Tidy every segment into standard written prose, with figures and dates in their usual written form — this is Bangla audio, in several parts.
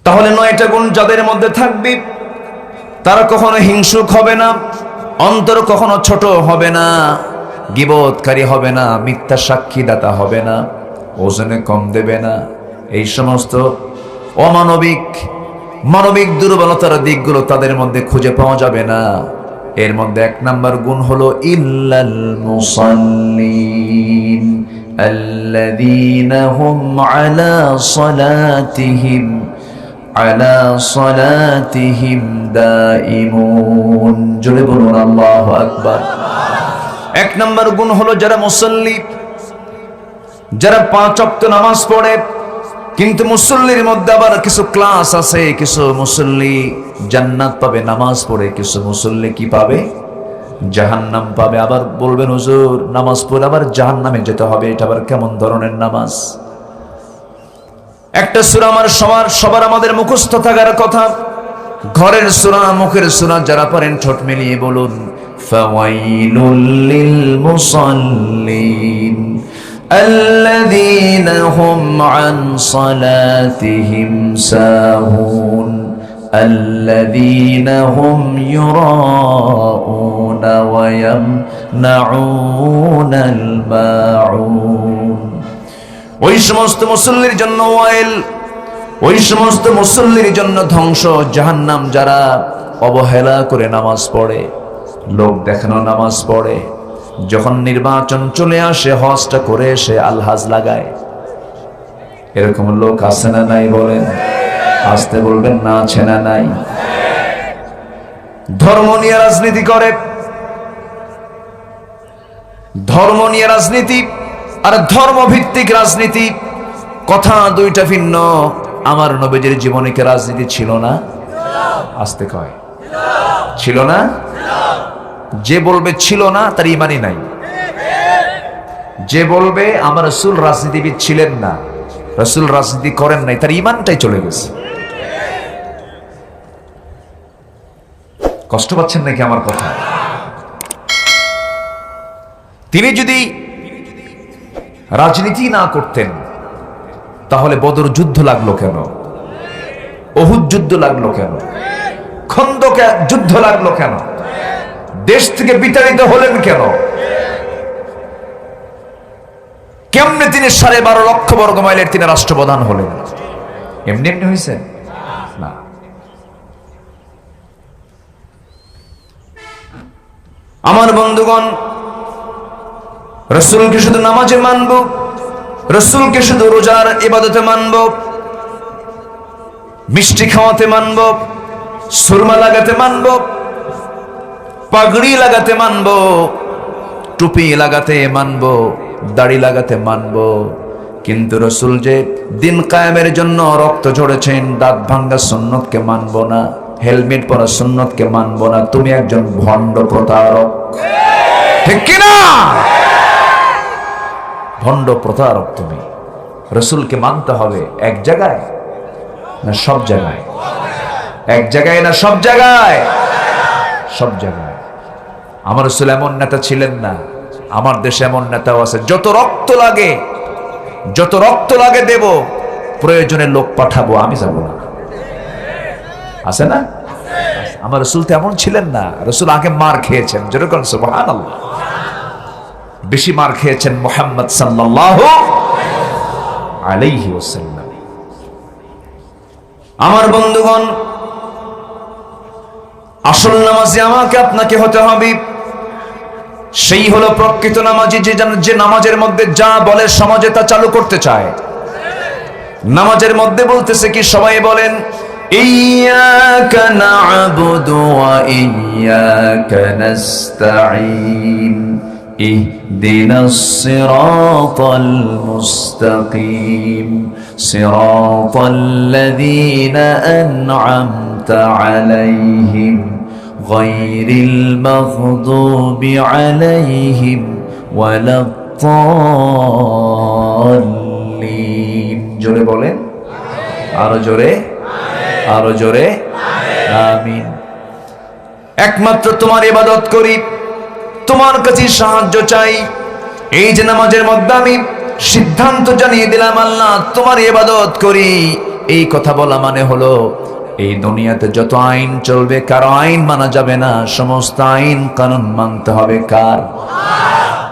তাহলে 9টা গুণ যাদের মধ্যে থাকবে তারা কখনো হিংসুক হবে না, অন্তর কখনো ছোট হবে না, গীবতকারী হবে না, মিথ্যা সাক্ষীদাতা হবে না, ওজনে কম দেবে না। এই সমস্ত মানবিক দুর্বলতার দিকগুলো তাদের মধ্যে খুঁজে পাওয়া যাবে না। এর মধ্যে 1 নাম্বার গুণ হলো ইল্লাল মুসাল্লিন আল্লাযীনা হুম আলা সালাতিহিম দাইমুন। জোরে বলুন আল্লাহু আকবার। 1 নাম্বার গুণ হলো যারা মুসাল্লি, যারা 5 ওয়াক্ত নামাজ পড়ে। কিন্তু মুসল্লির মধ্যে আবার কিছু ক্লাস আছে, কিছু মুসল্লি জান্নাত পাবে নামাজ পড়ে, কিছু মুসল্লি কি পাবে? জাহান্নাম পাবে। আবার বলবেন হুজুর নামাজ পড়ে আবার জাহান্নামে যেতে হবে, এটা আবার কেমন ধরনের নামাজ? একটা সূরা আমার সবার আমাদের মুখস্থ থাকার কথা, ঘরের সূরা, মুখের সূরা, যারা পারেন ঠোঁট মিলিয়ে বলুন ফাওয়াইলুল লিল মুসাল্লিন الذين هم عن صلاتهم ساهون الذين هم يراءون ويمنعون الماعون। ওই সমস্ত মুসল্লির জন্য ওয়াইল, ওই সমস্ত মুসল্লির জন্য ধ্বংস, জাহান্নাম, যারা অবহেলা করে নামাজ পড়ে, লোক দেখানো নামাজ পড়ে। যখন নির্বাচন চলে আসে, হজটা করে এসে আলহাজ লাগায়। এরকম লোক আছে না নাই? বলেন, আসতে বলবেন না, আছে না নাই? ধর্ম নিয়ে রাজনীতি করে, ধর্ম নিয়ে রাজনীতি আর ধর্মভিত্তিক রাজনীতি কথা দুইটা ভিন্ন। আমার নবীজির জীবনে কি রাজনীতি ছিল না? আসতে কয় ছিল না? যে বলবে ছিল না তার ইমানই নাই। যে বলবে আমার রাসূল রাজনীতিবিদ ছিলেন না, রাসূল রাজনীতি করেন নাই, তার ইমানটাই চলে গেছে। কষ্ট পাচ্ছেন নাকি আমার কথা? তিনি যদি রাজনীতি না করতেন তাহলে বদর যুদ্ধ লাগলো কেন? উহুদ যুদ্ধ লাগলো কেন? খন্দক যুদ্ধ লাগলো কেন? দেশ থেকে বিতাড়িত হলেন কেন? কেমনে তিনি 12.5 লক্ষ বর্গ মাইলের তিনি রাষ্ট্রপ্রধান হলেন? এমনি এমনি হয়েছে না। আমার বন্ধুগণ, রাসূলকে শুধু নামাজে মানব, রাসূলকে শুধু রোজার ইবাদতে মানব, মিষ্টি খাওয়াতে মানব, সুরমা লাগাতে মানব, পাগড়ি লাগাতে মানব, টুপি লাগাতে মানব, দাড়ি লাগাতে মানব। কিন্তু রাসূল যে দিন কায়েমের জন্য রক্ত ঝরেছেন, দাঁত ভাঙ্গা সুন্নতকে মানব না, হেলমেট পরা সুন্নতকে মানব না, তুমি একজন ভণ্ড প্রতারক। ঠিক কি না? ভণ্ড প্রতারক তুমি। রাসূলকে মানতে হবে এক জায়গায় না সব জায়গায়? এক জায়গায় না সব জায়গায়? সব জায়গায়। আমার রাসূল এমন নেতা ছিলেন না, আমার দেশে এমন নেতাও আছে, যত রক্ত লাগে দেব, প্রয়োজনে লোক পাঠাবো, আমি যাব না। আছে না? আমার রাসূল তো এমন ছিলেন না। রাসূল আগে মার খেয়েছেন, যেরকম সুবহানাল্লাহ, বেশি মার খেয়েছেন মুহাম্মদ সাল্লাল্লাহু আলাইহি ওয়াসাল্লাম। আমার বন্ধুগণ, আসল নামাজি আমাকে আপনাকে হতে হবে। সেই হলো প্রকৃত নামাজি, যে নামাজের মধ্যে যা বলে সমাজে তা চালু করতে চায়। নামাজের মধ্যে বলতেছে কি? সবাই বলেন ইয়্যাকা না'বুদু ওয়া ইয়্যাকা নাস্তাঈন ইহদিনাস সিরাতাল মুস্তাকিম সিরাতাল্লাযীনা আন'আমতা আলাইহিম গায়রিল মাগদুবি আলাইহিম ওয়ালাদ-দাল্লিন। জোরে বলেন, আরো জোরে, আরো জোরে, আমিন। একমাত্র তোমার ইবাদত করি, তোমার কাছে সাহায্য চাই। এই যে নামাজের মধ্যে আমি সিদ্ধান্ত জানিয়ে দিলাম, আল্লাহ তোমার ইবাদত করি, এই কথা বলা মানে হলো এই দুনিয়াতে যত আইন চলবে কারো আইন মানা যাবে না, সমস্ত আইন কানুন মানতে হবে কার?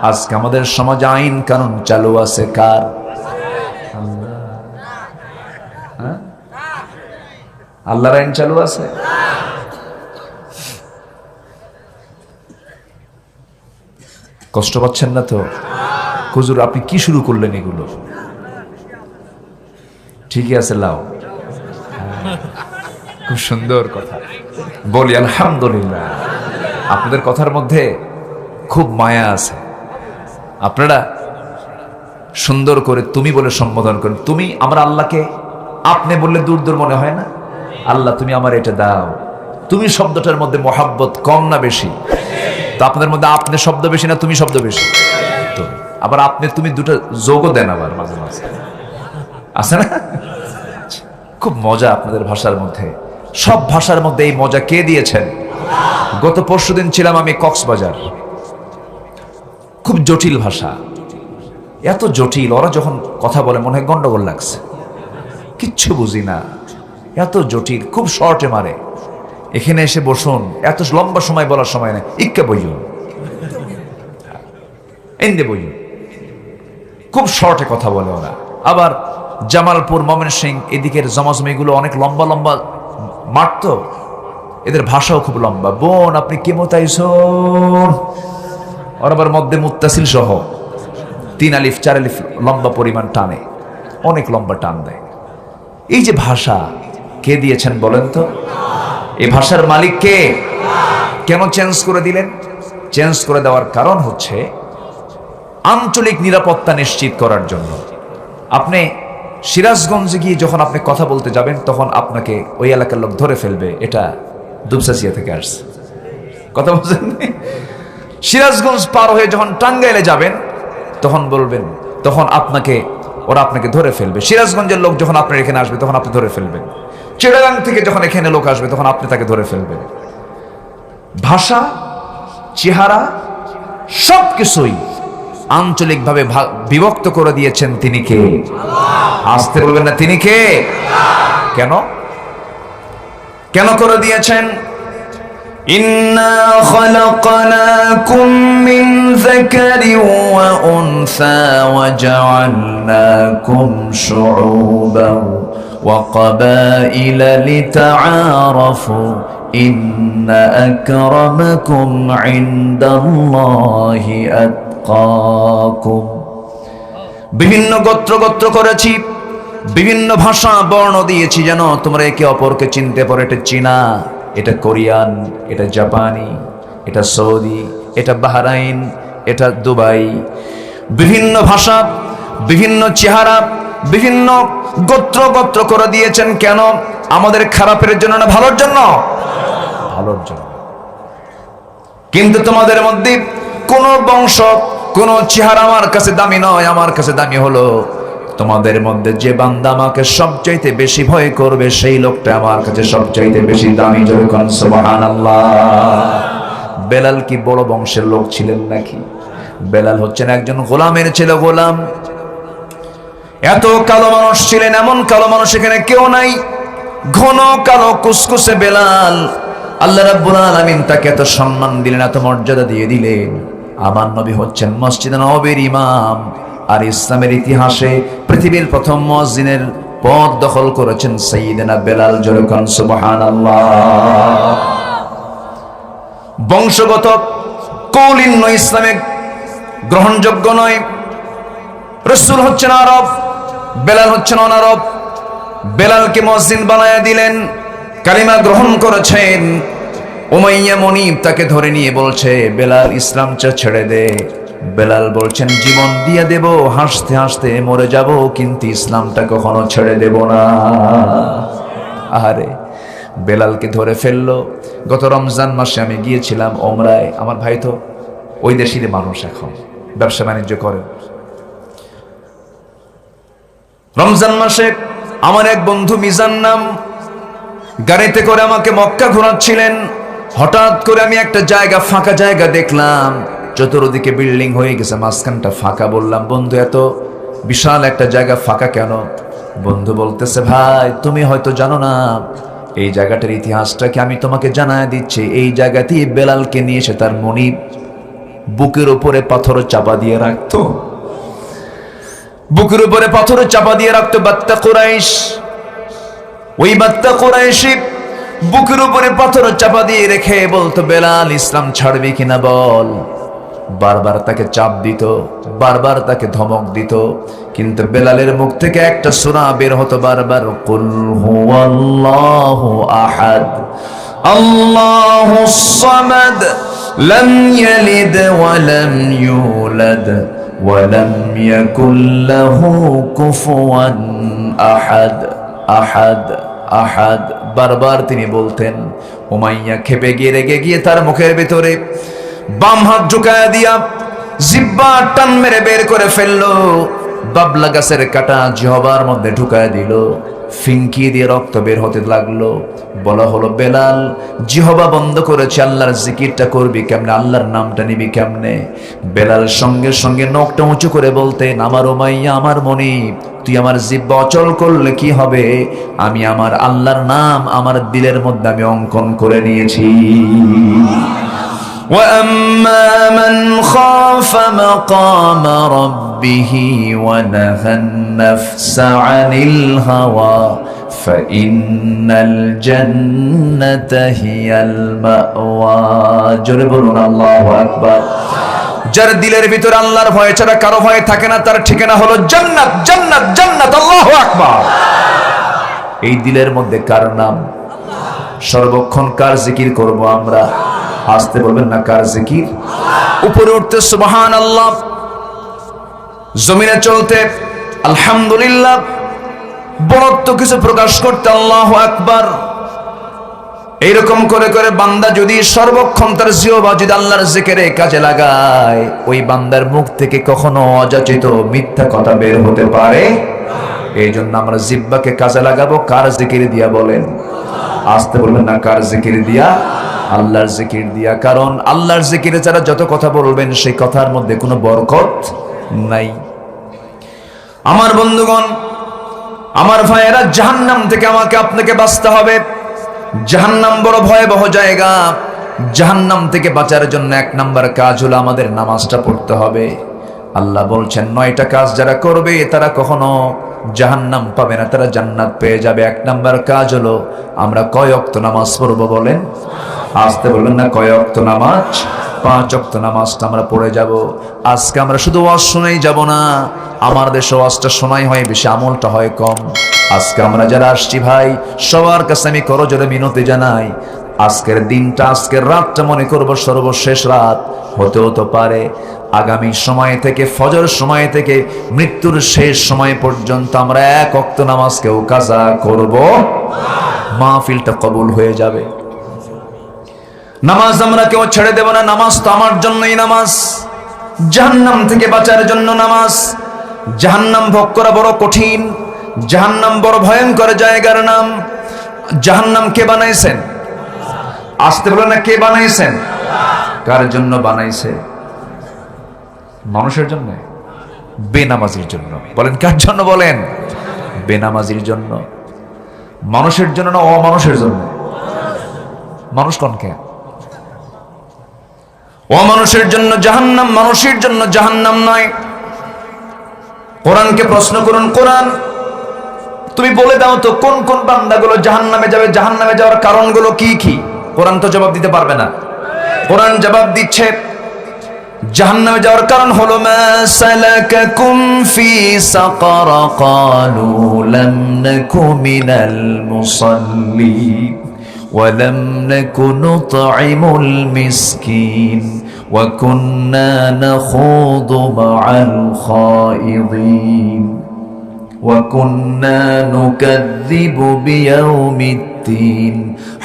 আজকে আমাদের সমাজে আইন কানুন চালু আছে কার? আল্লাহর আইন চালু আছে। কষ্ট পাচ্ছেন না তো? হুজুর আপনি কি শুরু করলেন এগুলো? ঠিকই আছে, লাও, খুব সুন্দর কথা বলি, আলহামদুলিল্লাহ। আপনাদের কথার মধ্যে খুব মায়া আছে। আপনারা সুন্দর করে তুমি বলে সম্বোধন করেন। তুমি, আমরা আল্লাহকে আপনি বললে দূর দূর মনে হয় না? আল্লাহ তুমি আমার এটা দাও। তুমি শব্দটার মধ্যে মহাব্বত কম না বেশি? তো আপনাদের মধ্যে আপনি শব্দ বেশি না তুমি শব্দ বেশি? তো আবার আপনি তুমি দুটো যোগও দেন আবার মাঝে মাঝে, আছে না? খুব মজা আপনাদের ভাষার মধ্যে। সব ভাষার মধ্যে এই মজা কে দিয়েছেন? গত পরশুদিন ছিলাম আমি কক্সবাজার। খুব জটিল ভাষা, এত জটিল, ওরা যখন কথা বলে মনে হয় গন্ডগোল লাগছে, কিচ্ছু বুঝি না, এত জটিল, খুব শর্টে মারে। এখানে এসে বসুন, এত লম্বা সময় বলার সময় নেই, ইক্কা বইয়ুন, এন্দে বইয়ুন, খুব শর্টে কথা বলে ওরা। আবার জামালপুর, ময়মনসিংহ এদিকের জমাজমিগুলো অনেক লম্বা লম্বা মাঠ, তো এদের ভাষাও খুব লম্বা। বোন আপনি কেমতাইছুন, ওর আবার মধ্যে মুত্তাসিল সহ 3 আলিফ 4 আলিফ লম্বা পরিমাণ টানে, অনেক লম্বা টান দেয়। এই যে ভাষা কে দিয়েছেন বলেন তো? এই ভাষার মালিক কে? কেন চেঞ্জ করে দিলেন? চেঞ্জ করে দেওয়ার কারণ হচ্ছে আঞ্চলিক নিরাপত্তা নিশ্চিত করার জন্য। আপনি সিরাজগঞ্জে গিয়ে যখন আপনি কথা বলতে যাবেন তখন আপনাকে ওই এলাকার লোক ধরে ফেলবে এটা দুপসাসিয়া থেকে আসছে, কথা বলছেন। সিরাজগঞ্জ পার হয়ে যখন টাঙ্গাইলে যাবেন তখন বলবেন, তখন ওরা আপনাকে ধরে ফেলবে। সিরাজগঞ্জের লোক যখন আপনার এখানে আসবে তখন আপনি ধরে ফেলবেন। চিটাগাং থেকে যখন এখানে লোক আসবে তখন আপনি তাকে ধরে ফেলবেন। ভাষা, চেহারা, সবকিছুই আঞ্চলিকভাবে বিভক্ত করে দিয়েছেন তিনি কে? আসতে বলবেন না, তিনি কে? কেন কেন করে দিয়েছেন? ইন্না খালাকনাকুম মিন যাকারিন ওয়া উনসা ওয়া জাআলনাকুম শুউবান ওয়া ক্বাবাইলা লিতাআরাফু ইন্না আকরামাকুম ইনদাল্লাহি আতকাকুম। বিভিন্ন গোত্র গোত্র করেছি, বিভিন্ন ভাষা বর্ণ দিয়েছি যেন তোমরা একে অপরকে চিনতে পারো। এটা চীনা, এটা কোরিয়ান, এটা জাপানি, এটা সৌদি, এটা বাহরাইন, এটা দুবাই। বিভিন্ন ভাষা, বিভিন্ন চেহারা, বিভিন্ন গোত্র গোত্র করে দিয়েছেন। কেন? আমাদের খারাপের জন্য না ভালোর জন্য? ভালোর জন্য। কিন্তু তোমাদের মধ্যে কোন বংশ, কোন চেহারা আমার কাছে দামি নয়। আমার কাছে দামি হলো তোমাদের মধ্যে যে বান্দা আমাকে সবচাইতে বেশি ভয় করবে সেই লোকটা আমার কাছে সবচাইতে বেশি দামি। যখন সুবহানাল্লাহ। বেলাল কি বড় বংশের লোক ছিলেন নাকি? বেলাল হচ্ছেন একজন গোলামের ছেলে, গোলাম। এত কালো মানুষ ছিলেন, এমন কালো মানুষ এখানে কেউ নাই। ঘন কালো কুসকুসে বেলাল। আল্লাহ রাব্বুল আলামিন তাকে এত সম্মান দিলেন, এত মর্যাদা দিয়ে দিলেন। আমার নবী হচ্ছেন মসজিদে নববীর ইমাম, আর ইসলামের ইতিহাসে পৃথিবীর প্রথম মুয়াজ্জিনের পদ দখল করেছেন সাইয়্যিদনা বেলাল। যখন সুবহানাল্লাহ। বংশগত কৌলিন্য ইসলামে গ্রহণযোগ্য নয়। রাসূল হচ্ছেন আরব, বেলাল হচ্ছেন অনারব। বেলালকে মুয়াজ্জিন বানায়া দিলেন, কালিমা গ্রহণ করেছেন। উমাইয়া মুনিব তাকে ধরে নিয়ে বলছে, বেলাল ইসলামটা ছেড়ে দে। বেলাল বলছেন, জীবন দিয়ে দেব, হাসতে হাসতে মরে যাব, কিন্তু ইসলামটা কখনো ছেড়ে দেব না। আহারে, বেলালকে ধরে ফেললো। গত রমজান মাসে আমি গিয়েছিলাম ওমরায়। আমার ভাই তো ওই দেশের মানুষ, এখন ব্যবসা বাণিজ্য করে। রমজান মাসে আমার এক বন্ধু মিজান নাম, গাড়িতে করে আমাকে মক্কা ঘোরাচ্ছিলেন। হঠাৎ করে আমি একটা জায়গা, ফাঁকা জায়গা দেখলাম, চতুর্দিকে বিল্ডিং হয়ে গেছে, মাঝখানটা ফাঁকা। বললাম, বন্ধু এত বিশাল একটা জায়গা ফাঁকা কেন? বন্ধু বলতেছে, ভাই তুমি হয়তো জানো না এই জায়গাটার ইতিহাসটাকে আমি তোমাকে জানায় দিচ্ছি। এই জায়গাতেই বেলালকে নিয়ে এসে তার মনিব বুকের উপরে পাথর চাপা দিয়ে রাখতো, বুকের উপরে পাথর চাপা দিয়ে রাখতো। বাত্তা কুরাইশ, ওই বাত্তা কুরাইশি বুকের উপরে পাথর চাপা দিয়ে রেখে বলতো, বেলাল ইসলাম ছাড়বি কিনা বল। বারবার তাকে চাপ দিত, বারবার তাকে ধমক দিত, কিন্তু বেলালের মুখ থেকে একটা সূরা বের হতো বারবার, কুল হুয়াল্লাহু আহাদ আল্লাহুস সামাদ লাম ইয়ালিদ ওয়া লাম ইউলাদ ওয়া লাম ইয়াকুল লাহু কুফুয়ান আহাদ। আহাদ আহাদ বারবার তিনি বলতেন। উমাইয়া খেপে গিয়ে রেগে গিয়ে তার মুখের ভিতরে বাম হাত ঢুকায় দিয়া জিহ্বা টান মেরে বের করে ফেললো। বাবলা গাছের কাটা জিহ্বার মধ্যে ঢুকায় দিল, ফিঙ্কি দিয়ে রক্ত বের হতে লাগলো। বলা হলো, বেলাল জিহ্বা বন্ধ করেছে, আল্লাহর জিকিরটা করবি কেমনে, আল্লাহর নামটা নিবি কেমনে? বেলাল সঙ্গে সঙ্গে নখটা উঁচু করে বলতেন, আমার উমাইয়া, আমার মনিব, তুই আমার জিহ্বা অচল করলে কি হবে? আমি আমার আল্লাহর নাম আমার দিলের মধ্যে আমি অঙ্কন করে নিয়েছি। وَأَمَّا مَنْ خَافَ مَقَامَ رَبِّهِ وَنَهَى النَّفْسَ عَنِ الْهَوَى فَإِنَّ الْجَنَّةَ هِيَ الْمَأْوَى। জোরে বলুন আল্লাহু আকবার। যার দিলের ভিতরে আল্লাহর ভয় ছাড়া কারো ভয় থাকে না, তার ঠিকানা হলো জান্নাত, জান্নাত, জান্নাত। আল্লাহু আকবার। এই দিলের মধ্যে কার নাম? সর্বক্ষণ কার জিকির করব আমরা? আসতে বলবেন না, কার জিকির? উপরে উঠতে সুবহানাল্লাহ, জমিনে চলতে আলহামদুলিল্লাহ, বড়ত্ব কিছু প্রকাশ করতে আল্লাহু আকবার। এইরকম করে করে বান্দা যদি সর্বক্ষণ তার জিহ্বা যদি আল্লাহর জিকিরে কাজে লাগায়, ওই বান্দার মুখ থেকে কখনো অযাচিত মিথ্যা কথা বের হতে পারে। এই জন্য আমরা জিহ্বাকে কাজে লাগাবো কার জিকির দিয়া? বলেন, আসতে বলবেন না, কার জিকির দিয়া? আল্লাহর জিকির দিয়া। কারণ আল্লাহর জিকিরে যারা যত কথা বলবেন সেই কথার মধ্যে কোনো বরকত নাই। আমার বন্ধুগণ, আমার ভাইয়েরা, জাহান্নাম থেকে আমাকে আপনাকে বাঁচতে হবে। জাহান্নাম বড় ভয়াবহ জায়গা। জাহান্নাম থেকে বাঁচার জন্য এক নাম্বার কাজ হলো আমাদের নামাজটা পড়তে হবে। আল্লাহ বলছেন 9টা কাজ যারা করবে তারা কখনো জাহান্নাম পাবে না, তারা জান্নাত পেয়ে যাবে। এক নাম্বার কাজ হলো আমরা কয় ওয়াক্ত নামাজ পড়বো? বলেন, আসতে বলবেন না, কয় ওয়াক্ত নামাজ? 5 ওয়াক্ত নামাজটা আমরা পড়ে যাব। আজকে আমরা শুধু ওয়াজ শুনেই যাব না, আমার দেশে ওয়াজটা শোনাই হয় বেশি, আমলটা হয় কম। আজকে আমরা যারা আসছি ভাই, সবার কাছে আমি করজোরে মিনতি জানাই, আজকের দিনটা, আজকের রাতটা মনে করব সর্বশেষ রাত হতেও তো পারে। আগামী সময় থেকে, ফজর সময় থেকে মৃত্যুর শেষ সময় পর্যন্ত আমরা 1 ওয়াক্ত নামাজ কেউ কাজা করব, মাহফিলটা কবুল হয়ে যাবে। নামাজ আমরা কেউ ছেড়ে দেব না। নামাজ তো আমার জন্যই নামাজ, জাহান্নাম থেকে বাঁচার জন্য নামাজ। জাহান্নাম ভোগ করা বড় কঠিন, জাহান্নাম বড় ভয়ঙ্কর জায়গার নাম। জাহান্নাম কে বানাইছেন? আসতে বলেন না, কে বানাইছেন? কার জন্য বানাইছে? মানুষের জন্য? বেনামাজির জন্য। বলেন, কার জন্য? বলেন, বেনামাজির জন্য। মানুষের জন্য না অমানুষের জন্য? মানুষ কোনকে? অমানুষের জন্য জাহান্নাম, মানুষের জন্য জাহান্নাম নয়। কোরআনকে প্রশ্ন করুন, কোরআন তুমি বলে দাও তো কোন কোন বান্দাগুলো জাহান্নামে যাবে, জাহান্নামে যাওয়ার কারণগুলো কি কি? কোরআন তো জবাব দিতে পারবে না। কোরআন জবাব দিচ্ছে, জাহান্নামে যাওয়ার কারণ হলো মা সালাকাকুম ফি সাকার ক্বালু লাম নাকু মিনাল মুসাল্লিন ওয়া লাম নাকু নুতঈমুল মিসকিন ওয়া কুন্না নাখুদু মা'আল খায়িদিন ওয়া কুন্না নুকাযযিবু বিয়াউমিদ্দিন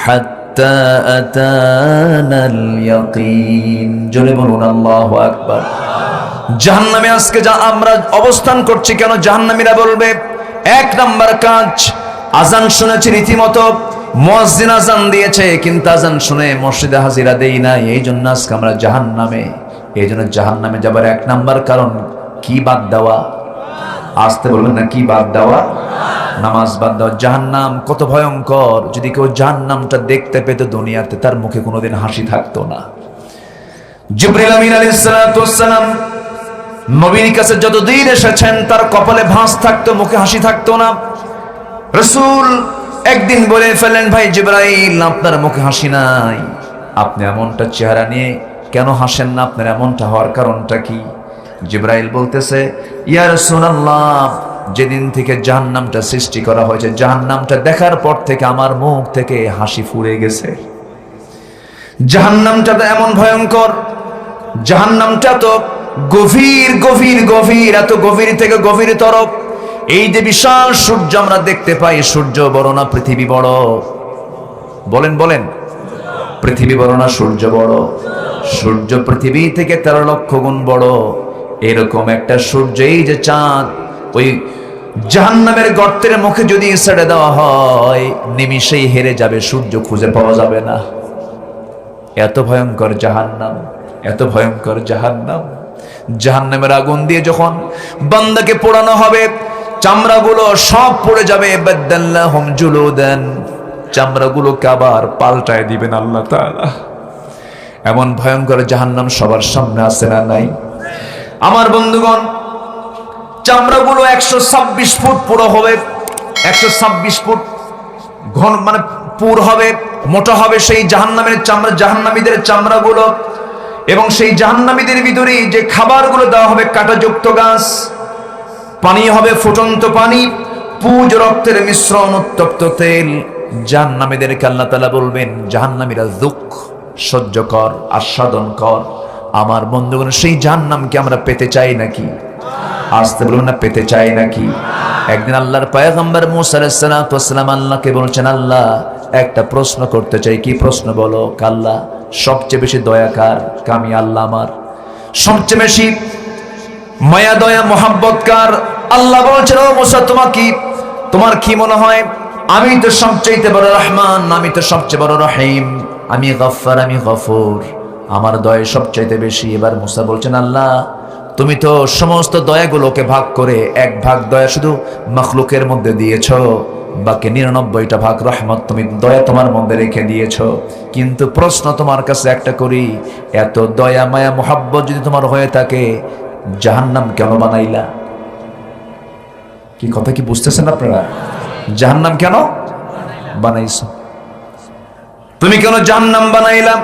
হাত্তা আতানাল ইয়াকিন। জোরে বলুন আল্লাহু আকবার। জাহান্নামে আজকে যা আমরা অবস্থান করছি কেন? জাহান্নামীরা বলবে, 1 নাম্বার কাজ, আজান শুনেছি রীতিমতো, মুয়াজ্জিন আজান দিয়েছে কিন্তু আজান শুনে মসজিদে হাজিরা দেই না, এই জন্য আজকে আমরা জাহান্নামে। এই জন্য জাহান্নামে যাবার 1 নাম্বার কারণ কি? বাদ দেওয়া। আসতে বলবেন না, কি বাদ দেওয়া? নামাজ বাদ দাও। জাহান্নাম কত ভয়ঙ্কর, যদি কেউ জাহান্নামটা দেখতে পেত দুনিয়াতে তার মুখে কোনোদিন হাসি থাকতো না। জিবরিল আমিন আলাইহিস সালাতু ওয়াস সালাম নবীর কাছে যতদিন এসেছেন তার কপালে ভাঁজ থাকতো, মুখে হাসি থাকতো না। রাসূল একদিন বলে ফেলেন, ভাই জিবরাইল আপনার মুখে হাসি নাই, আপনি এমনটা চেহারা নিয়ে কেন হাসেন না, আপনার এমনটা হওয়ার কারণটা কি? জিবরাইল বলতেছে, ইয়া রাসূলুল্লাহ যেদিন থেকে জাহান্নামটা সৃষ্টি করা হয়েছে, জাহান্নামটা দেখার পর থেকে আমার মুখ থেকে হাসি ফুরে গেছে। জাহান্নামটা তো এমন ভয়ঙ্কর, জাহান্নামটা তো গভীর গভীর গভীর, এত গভীর থেকে গভীরতর। এই যে বিশাল সূর্য আমরা দেখতে পাই, সূর্য বড় না পৃথিবী বড়? বলেন বলেন, পৃথিবী বড় না সূর্য বড়? সূর্য পৃথিবী থেকে 13 লক্ষ গুণ বড়। এরকম একটা সূর্য, এই যে চাঁদ, ওই জাহান্নামের গর্তের মুখে যদি ছেড়ে দেওয়া হয় নিমিষেই হেরে যাবে, সূর্য খুঁজে পাওয়া যাবে না। এত ভয়ঙ্কর জাহান্নাম, এত ভয়ঙ্কর জাহান্নাম। জাহান্নামের আগুন দিয়ে যখন বান্দাকে পোড়ানো হবে, চামড়াগুলো সব পড়ে যাবে। বাদাল্লাহুম জুলুদান, চামড়াগুলোকে আবার পাল্টায় দিবেন আল্লাহ তাআলা। এমন ভয়ঙ্কর জাহান্নাম সবার সামনে আছে না নাই? আমার বন্ধুগণ, চামড়াগুলো 126 ফুট পুরো হবে, 126 ফুট ঘন, মানে পুর হবে, মোটা হবে সেই জাহান্নামের চামড়া, জাহান্নামীদের চামড়াগুলো। এবং সেই জাহান্নামীদের ভিতরে যে খাবারগুলো দেওয়া হবে কাঁটাযুক্ত গাছ, পানি হবে ফুটন্ত পানি, পুজ রক্তের মিশ্রণ, উত্তপ্ত তেল। জাহান্নামীদেরকে আল্লাহ তাআলা বলবেন, জাহান্নামীরা দুঃখ সহ্য কর, আস্বাদন কর। আমার বন্ধুগণ, সেই জাহান্নামকে আমরা পেতে চাই নাকি? আসতে বলুন না, পেতে চাই নাকি? একদিন আল্লাহর পয়গম্বর মূসা আলাইহিস সালাতু ওয়াস সালাম আল্লাহকে বলছেন, আল্লাহ একটা প্রশ্ন করতে চাই। কি প্রশ্ন বলো? আল্লাহ সবচেয়ে বেশি দয়া কার? আমি আল্লাহ। আমার সবচেয়ে বেশি মায়া দয়া মোহাব্বত কার? আল্লাহ বলছেন, ও মূসা তোমার কি মনে হয়? আমি তো সবচেয়ে বড় রহমান, আমি তো সবচেয়ে বড় রহিম, আমি গফফার, আমি গফুর, আমার দয়া সবচেয়ে বেশি। এবার মূসা বলছেন, আল্লাহ তুমি তো সমস্ত দয়াগুলোকে ভাগ করে 1 ভাগ দয়া শুধু মাখলুকের মধ্যে দিয়েছো, বাকি 99টা ভাগ রহমত তুমি দয়া তোমার মধ্যে রেখে দিয়েছো। কিন্তু প্রশ্ন তোমার কাছে একটা করি, এত দয়া মায়া মোহাব্বত যদি তোমার হয়ে থাকে, জাহান্নাম কেন বানাইলা? কি কথা কি বুঝতেছেন আপনারা? জাহান্নাম কেন বানাইছো? তুমি কেন জাহান্নাম বানাইলা?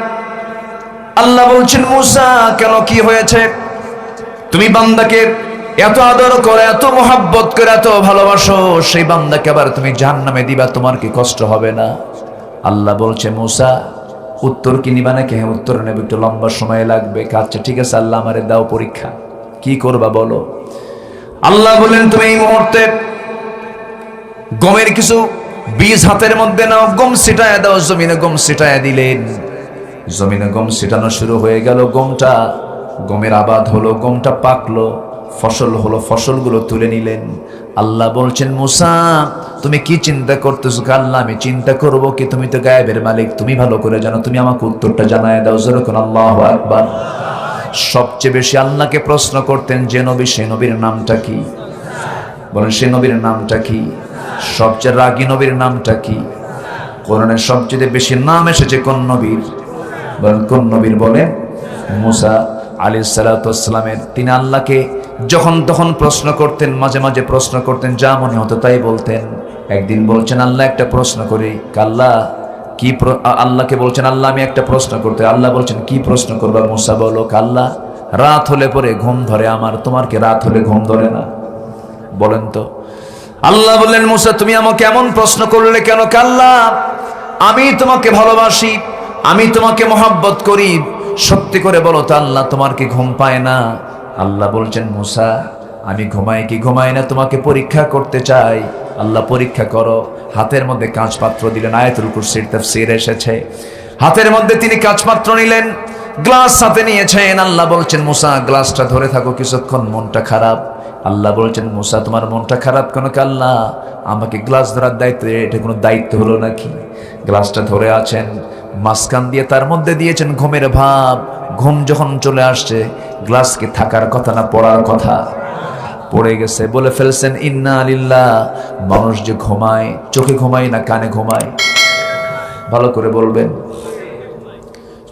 আল্লাহ বলছেন, মূসা কেন, কি হয়েছে? তুমি বান্দাকে এত আদর করে, এত মোহাব্বত করে, এত ভালোবাসো, সেই বান্দাকে আবার তুমি জাহান্নামে দিবা, তোমার কি কষ্ট হবে না? আল্লাহ বলছে, মূসা উত্তর কি নিবা নাকি? হ্যাঁ উত্তর নেব, একটু লম্বা সময় লাগবে। আচ্ছা ঠিক আছে আল্লাহ, আমারে দাও পরীক্ষা, কি করবা বলো। আল্লাহ বলেন, তুমি এই মুহূর্তে গমের কিছু বীজ হাতের মধ্যে নাও, গম ছিটায় দাও। জমিনে গম ছিটায় দিলেন, জমিনে গম ছিটানো শুরু হয়ে গেল। গমের আবাদ হলো, গমটা পাকলো, ফসল হলো, ফসলগুলো তুলে নিলেন। আল্লাহ বলছেন, মূসা তুমি কি চিন্তা করতেছো? আল্লাহ আমি চিন্তা করব কি? তুমি তো গায়েবের মালিক, তুমি ভালো করে জানো, তুমি আমাকে উত্তরটা জানায় দাও। যেরকম আল্লাহু আকবার। সবচেয়ে বেশি আল্লাহকে প্রশ্ন করতেন যে নবী, সেই নবীর নামটা কি? বলেন, সেই নবীর নামটা কি? সবচেয়ে রাগী নবীর নামটা কি? কোরআনে সবচেয়ে বেশি নাম এসেছে কোন নবীর? বলেন কোন নবীর? বলেন মূসা আলাইহিস সালাতু ওয়াস সালামের। তিনি আল্লাহকে যখন তখন প্রশ্ন করতেন, মাঝে মাঝে প্রশ্ন করতেন, যা মনে হতো তাই বলতেন। একদিন বলছেন, আল্লাহ একটা প্রশ্ন করি। আল্লাহ কি? আল্লাহকে বলছেন, আল্লাহ আমি একটা প্রশ্ন করতে। আল্লাহ বলছেন, কি প্রশ্ন করবা মূসা? বলো। আল্লাহ রাত হলে পরে ঘুম ধরে আমার, তোমার কি রাত হলে ঘুম ধরে না? বলেন তো। আল্লাহ বললেন, মূসা তুমি আমাকে এমন প্রশ্ন করলে কেন? আল্লাহ আমি তোমাকে ভালোবাসি, আমি তোমাকে মহব্বত করি, সত্যি করে বলো তো আল্লাহ তোমার কি ঘুম পায় না? আল্লাহ বলছেন, মূসা আমি ঘুমাই কি ঘুমাই না তোমাকে পরীক্ষা করতে চাই। আল্লাহ পরীক্ষা করো। হাতের মধ্যে কাঁচ পাত্র দিলেন, আয়াতুল কুরসির তাফসীরে এসেছে। হাতের মধ্যে তিনি কাঁচ পাত্র নিলেন, গ্লাস হাতে নিয়েছেন। আল্লাহ বলছেন, মূসা গ্লাসটা ধরে থাকো কিছুক্ষণ, মনটা খারাপ। আল্লাহ বলছেন, মূসা তোমার মনটা খারাপ কেন? আল্লাহ আমাকে গ্লাস ধরার দায়িত্ব, এটা কোনো দায়িত্ব হলো নাকি? গ্লাসটা ধরে আছেন, মাঝখান দিয়ে তার মধ্যে দিয়েছেন ঘুমের ভাব। ঘুম যখন চলে আসছে, গ্লাসকে থাকার কথা না পড়ার কথা? পড়ে গেছে, বলে ফেলছেন ইন্না লিল্লাহ। মানুষ যে ঘুমায়, চোখে ঘুমায় না কানে ঘুমায়? ভালো করে বলবেন,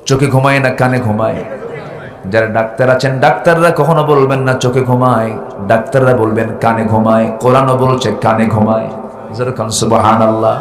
চোখে ঘুমায় না কানে ঘুমায়? যারা ডাক্তার আছেন, ডাক্তাররা কখনো বলবেন না চোখে ঘুমায়, ডাক্তাররা বলবেন কানে ঘুমায়। কোরআনও বলছে কানে ঘুমায়। সুবহানাল্লাহ।